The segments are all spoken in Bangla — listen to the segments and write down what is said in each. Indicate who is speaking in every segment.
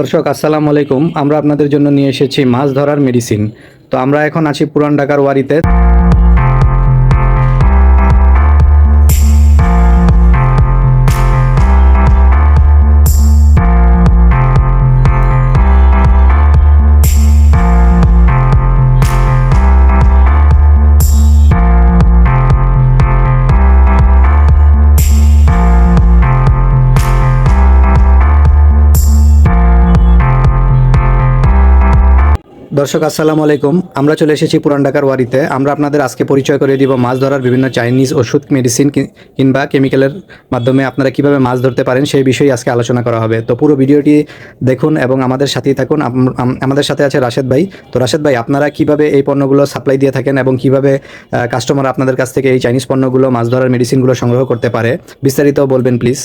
Speaker 1: দর্শক আসসালামু আলাইকুম। আমরা আপনাদের জন্য নিয়ে এসেছি মাছ ধরার মেডিসিন। তো আমরা এখন আছি পুরান ঢাকার ওয়ারিতে। দর্শক আসসালামু আলাইকুম। আমরা চলে এসেছি পুরান ঢাকার ওয়ারিতে। আমরা আপনাদের আজকে পরিচয় করে দিব মাছ ধরার বিভিন্ন চাইনিজ ওষুধ, মেডিসিন কিংবা কেমিক্যালের মাধ্যমে আপনারা কিভাবে মাছ ধরতে পারেন সেই বিষয়ে আজকে আলোচনা করা হবে। তো পুরো ভিডিওটি দেখুন এবং আমাদের সাথেই থাকুন। আমাদের সাথে আছে রাশেদ ভাই। তো রাশেদ ভাই, আপনারা কিভাবে এই পণ্যগুলো সাপ্লাই দিয়ে থাকেন এবং কিভাবে কাস্টমার আপনাদের কাছ থেকে এই চাইনিজ পণ্যগুলো, মাছ ধরার মেডিসিনগুলো সংগ্রহ করতে পারে, বিস্তারিত বলবেন প্লিজ।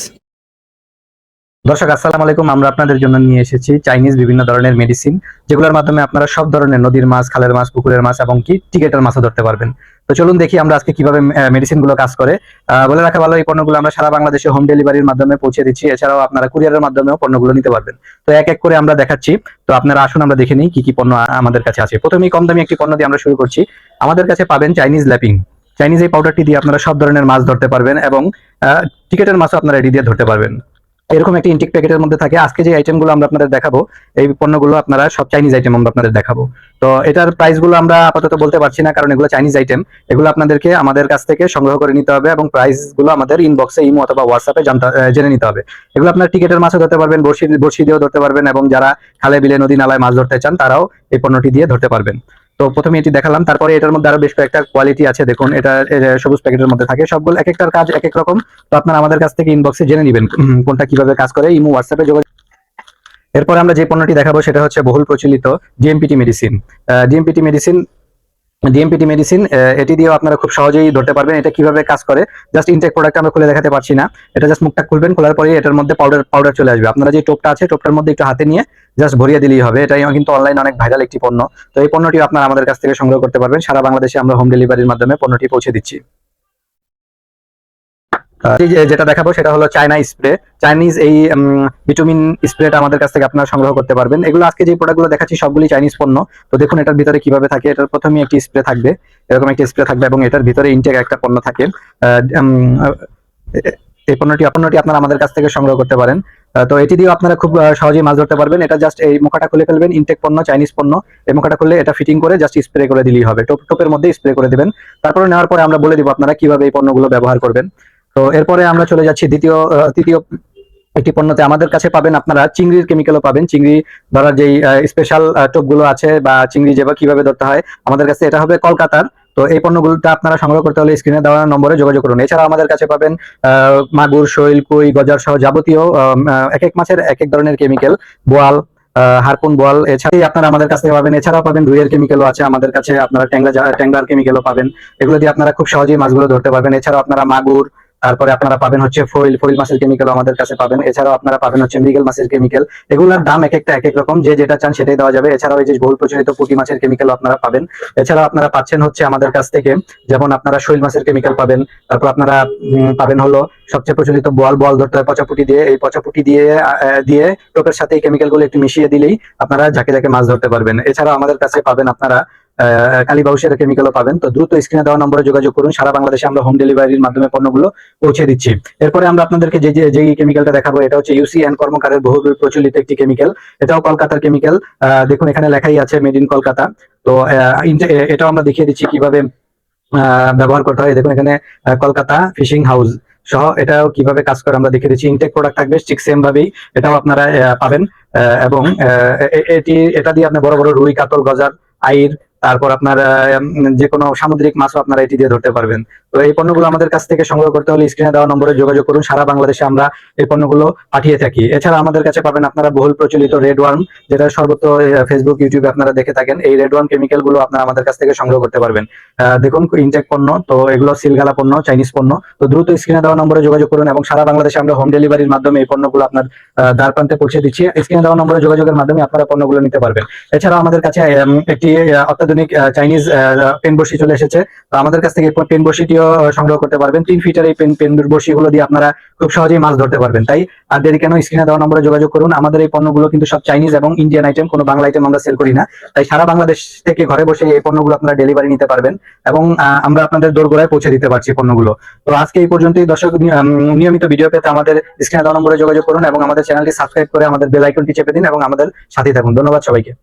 Speaker 1: দর্শক আসসালামু আলাইকুম। আমরা আপনাদের জন্য নিয়ে এসেছি চাইনিজ বিভিন্ন ধরনের মেডিসিন, যেগুলোর মাধ্যমে আপনারা সব ধরনের নদীর মাছ, খালের মাছ, পুকুরের মাছ এবং কি টিকেটের মাছও ধরতে পারবেন। তো চলুন দেখি আমরা আজকে কিভাবে মেডিসিনগুলো কাজ করে। বলে রাখা ভালো, এই পণ্যগুলো আমরা সারা বাংলাদেশে হোম ডেলিভারির মাধ্যমে পৌঁছে দিচ্ছি। এছাড়াও আপনারা কুরিয়ারের মাধ্যমেও পণ্যগুলো নিতে পারবেন। তো এক এক করে আমরা দেখাচ্ছি। তো আপনারা আসুন আমরা দেখে নিই কি কি পণ্য আমাদের কাছে আছে। প্রথমেই কম দামি একটি পণ্য দিয়ে আমরা শুরু করছি। আমাদের কাছে পাবেন চাইনিজ ল্যাপিং। চাইনিজ এই পাউডারটি দিয়ে আপনারা সব ধরনের মাছ ধরতে পারবেন এবং টিকেটের মাছও আপনারা এটি দিয়ে ধরতে পারবেন। এরকম একটি ইনটেক প্যাকেটের মধ্যে থাকে। আজকে যে আইটেমগুলো আমরা আপনাদের দেখাবো, এই পণ্যগুলো আপনারা সব চাইনিজ আইটেম আমরা আপনাদের দেখাবো। তো এটার প্রাইসগুলো আমরা আপাতত বলতে পারছি না, কারণ এগুলো চাইনিজ আইটেম। এগুলো আপনাদেরকে আমাদের কাছ থেকে সংগ্রহ করে নিতে হবে এবং প্রাইসগুলো আমাদের ইনবক্সে, ইমো অথবা হোয়াটসঅ্যাপে জেনে নিতে হবে। এগুলো আপনার টিকেটের মাছও ধরতে পারবেন, বড়শি দিয়েও ধরতে পারবেন এবং যারা খালে বিলে নদী নালায় মাছ ধরতে চান তারাও এই পণ্যটি দিয়ে ধরতে পারবেন। তো প্রথমে এটি দেখালাম, তারপরে এটার মধ্যে আরো বেশ কয়েকটা কোয়ালিটি আছে। দেখুন, এটা সবুজ প্যাকেটের মধ্যে থাকে। সবগুলো এক একটার কাজ এক এক রকম। তো আপনারা আমাদের কাছ থেকে ইনবক্সে জেনে নেবেন কোনটা কিভাবে কাজ করে, ইমো হোয়াটসঅ্যাপে যোগাযোগ। এরপরে আমরা যে পণ্যটি দেখাবো সেটা হচ্ছে বহুল প্রচলিত ডিএমপিটি মেডিসিন। ডিএমপিটি মেডিসিন ডিএমপিটি মেডিসিন এটি দিয়েও আপনারা খুব সহজেই ধরতে পারবেন। এটা কিভাবে কাজ করে, জাস্ট ইনটেক প্রোডাক্ট আমরা খুলে দেখাতে পারছি না। এটা জাস্ট মুখটা খুলবেন, খোলার পরে এটার মধ্যে পাউডার চলে আসবে। আপনারা যে টোপটা আছে, টোপটার মধ্যে একটু হাতে নিয়ে জাস্ট ভরিয়ে দিলেই হবে। এটাই কিন্তু অনলাইন অনেক ভাইরাল একটি পণ্য। তো এই পণ্যটি আপনারা আমাদের কাছ থেকে সংগ্রহ করতে পারবেন। সারা বাংলাদেশে আমরা হোম ডেলিভারির মাধ্যমে পণ্যটি পৌঁছে দিচ্ছি। যেটা দেখাবো সেটা হলো চায়না স্প্রে। চাইনিজ এই ভিটামিন স্প্রেটা আমাদের কাছ থেকে আপনারা সংগ্রহ করতে পারবেন। এগুলো আজকে যে প্রোডাক্টগুলো দেখাচ্ছি সবগুলি চাইনিজ পণ্য। তো দেখুন এটার ভিতরে কিভাবে থাকে। এটার প্রথমে একটি স্প্রে থাকবে, এরকম একটি স্প্রে থাকবে এবং এটার ভিতরে ইনটেক একটা পণ্য থাকে। এই পণ্যটি আপনারা আমাদের কাছ থেকে সংগ্রহ করতে পারেন। তো এটি দিয়ে আপনারা খুব সহজেই মাছ ধরতে পারবেন। এটা জাস্ট এই মুখাটা খুলে ফেলবেন, ইনটেক পণ্য, চাইনিজ পণ্য। এই মুখাটা খুলে এটা ফিটিং করে জাস্ট স্প্রে করে দিলেই হবে। টোপের মধ্যে স্প্রে করে দিবেন। তারপরে নেওয়ার পরে আমরা বলে দিব আপনারা কিভাবে এই পণ্যগুলো ব্যবহার করবেন। তো এরপরে আমরা চলে যাচ্ছি তৃতীয় একটি পণ্যতে। আমাদের কাছে পাবেন আপনারা চিংড়ির কেমিক্যালও পাবেন। চিংড়ি ধরার যেই স্পেশাল টোপগুলো আছে বা চিংড়ি যেভাবে কিভাবে ধরতে হয়, আমাদের কাছে এটা হবে কলকাতার। তো এই পণ্যগুলোটা আপনারা সংগ্রহ করতে হলে স্ক্রিনে দেওয়া নম্বরে যোগাযোগ করুন। এছাড়াও আমাদের কাছে পাবেন মাগুর, শৈল, কই, গজার সহ যাবতীয় এক এক মাছের এক এক ধরনের কেমিক্যাল, বোয়াল, হারপুন, বোয়াল এছাড়াই আপনারা আমাদের কাছ থেকে পাবেন। এছাড়াও পাবেন রুইয়ের কেমিক্যালও আছে আমাদের কাছে। আপনারা ট্যাংরার কেমিক্যালও পাবেন। এগুলো দিয়ে আপনারা খুব সহজেই মাছগুলো ধরতে পারবেন। এছাড়াও আপনারা মাগুর, তারপরে আপনারা পাবেন হচ্ছে ফইল মাছের কেমিক্যাল আমাদের কাছে পাবেন। এছাড়াও আপনারা পাবেন হচ্ছে মৃগেল মাছের কেমিক্যাল। এগুলোর দাম এক একটা এক এক রকম, যে যেটা চান সেটাই দেওয়া যাবে। এছাড়াও এই যে বহুল প্রচলিত পুঁটি মাছের কেমিক্যাল আপনারা পাবেন। এছাড়াও আপনারা পাচ্ছেন হচ্ছে আমাদের কাছ থেকে, যেমন আপনারা শৈল মাছের কেমিক্যাল পাবেন। তারপর আপনারা পাবেন হলো সবচেয়ে প্রচলিত বোয়াল ধরতে হয় পচাপুটি দিয়ে। এই পচাপুটি দিয়ে টোপের সাথে এই কেমিক্যাল গুলো একটু মিশিয়ে দিলেই আপনারা ঝাঁকে ঝাঁকে মাছ ধরতে পারবেন। এছাড়াও আমাদের কাছে পাবেন আপনারা কালীবাউসের কেমিক্যালও পাবেন। তো দ্রুত স্ক্রিনে দেওয়া নম্বরে যোগাযোগ করুন। সারা বাংলাদেশে আমরা হোম ডেলিভারির মাধ্যমে পণ্যগুলো পৌঁছে দিচ্ছি। এরপরে আমরা আপনাদেরকে যে কেমিক্যালটা দেখাবো, এটা হচ্ছে ইউসি এন্ড কর্মকারের বহু প্রচলিত একটি কেমিক্যাল। এটাও কলকাতার কেমিক্যাল। দেখুন এখানে লেখাই আছে মেড ইন কলকাতা। তো এটাও আমরা দেখিয়ে দিচ্ছি কিভাবে ব্যবহার করতে হয়। দেখুন এখানে কলকাতা ফিশিং হাউস সহ এটাও কিভাবে কাজ করে আমরা দেখিয়ে দিচ্ছি। ইনটেক প্রোডাক্ট থাকবে ঠিক সেম ভাবেই, এটাও আপনারা পাবেন। এবং এটা দিয়ে আপনি বড় বড় রুই, কাতল, গজার, আইর, তারপর আপনার যে কোনো সামুদ্রিক মাছও আপনারা এটি দিয়ে ধরতে পারবেন। তো এই পণ্যগুলো আমাদের কাছ থেকে সংগ্রহ করতে হলে স্ক্রিনে দেওয়া নম্বরে যোগাযোগ করুন। সারা বাংলাদেশে আমরা এই পণ্যগুলো পাঠিয়ে থাকি। এছাড়া আমাদের কাছে পাবেন আপনারা বহুল প্রচলিত রেড ওয়ার্ম, যেটা সর্বত্র ফেসবুক, ইউটিউবে আপনারা দেখে থাকেন। এই রেড ওয়ার্ম কেমিক্যাল গুলো আপনারা আমাদের কাছ থেকে সংগ্রহ করতে পারবেন। দেখুন ইনটেক পণ্য, তো এগুলো সিলগালা পণ্য, চাইনিজ পণ্য। তো দ্রুত স্ক্রিনে দেওয়া নম্বরে যোগাযোগ করুন এবং সারা বাংলাদেশে আমরা হোম ডেলিভারির মাধ্যমে এই পণ্যগুলো আপনার দ্বার প্রান্তে পৌঁছে দিচ্ছি। স্ক্রিনে দেওয়া নম্বরে যোগাযোগের মাধ্যমে আপনারা পণ্যগুলো নিতে পারবেন। এছাড়াও আমাদের কাছে একটি অত্যাধুনিক অত্যাধুনিক চাইনিজ পেন বড়শি চলে এসেছে। তো আমাদের কাছ থেকে পেন বড়শিটিও সংগ্রহ করতে পারবেন। 3 ফিটের এই পেন বড়শিগুলো দিয়ে আপনারা খুব সহজেই মাছ ধরতে পারবেন। তাই আর দেরি কেন, স্ক্রিনে দেওয়া নম্বরে যোগাযোগ করুন। আমাদের এই পণ্যগুলো কিন্তু সব চাইনিজ এবং ইন্ডিয়ান আইটেম, কোনো বাংলা আইটেম আমরা সেল করি না। তাই সারা বাংলাদেশ থেকে ঘরে বসে এই পণ্যগুলো আপনারা ডেলিভারি নিতে পারবেন এবং আমরা আপনাদের দোরগোড়ায় পৌঁছে দিতে পারছি পণ্যগুলো। তো আজকে এই পর্যন্তই দর্শক। নিয়মিত ভিডিও পেতে আমাদের স্ক্রিনে দেওয়া নম্বরে যোগাযোগ করুন এবং আমাদের চ্যানেলটি সাবস্ক্রাইব করে আমাদের বেল আইকনটি চেপে দিন এবং আমাদের সাথে থাকুন। ধন্যবাদ সবাইকে।